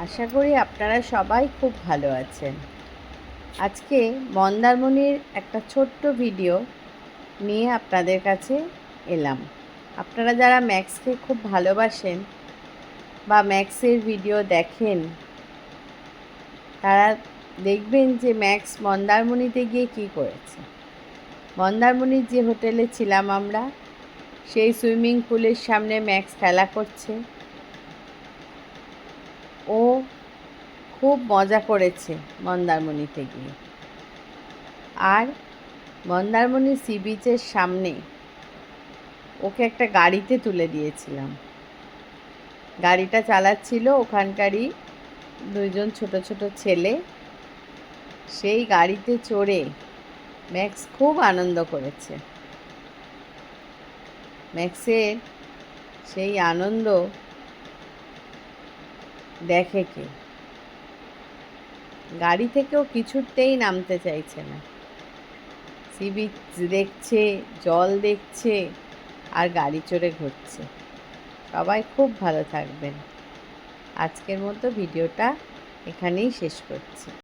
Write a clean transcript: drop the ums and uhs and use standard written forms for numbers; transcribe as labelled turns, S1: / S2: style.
S1: আশা করি আপনারা সবাই খুব ভালো আছেন। আজকে মন্দারমণির একটা ছোট্ট ভিডিও নিয়ে আপনাদের কাছে এলাম। আপনারা যারা ম্যাক্সকে খুব ভালোবাসেন বা ম্যাক্সের ভিডিও দেখেন, তারা দেখবেন যে ম্যাক্স মন্দারমণিতে গিয়ে কী করেছে। মন্দারমণির যে হোটেলে ছিলাম আমরা, সেই সুইমিং পুলের সামনে ম্যাক্স খেলা করছে। ও খুব মজা করেছে মন্দারমণিতে গিয়ে। আর মন্দারমণি সি বিচের সামনে ওকে একটা গাড়িতে তুলে দিয়েছিলাম। গাড়িটা চালাচ্ছিল ওখানকারই দুইজন ছোট ছোট ছেলে। সেই গাড়িতে চড়ে ম্যাক্স খুব আনন্দ করেছে। ম্যাক্সের সেই আনন্দ দেখে কে, গাড়ি থেকেও কিছুতেই নামতে চাইছে না। সি বিচ দেখছে, জল দেখছে আর গাড়ি চড়ে ঘুরছে। সবাই খুব ভালো থাকবেন। আজকের মতো ভিডিওটা এখানেই শেষ করছি।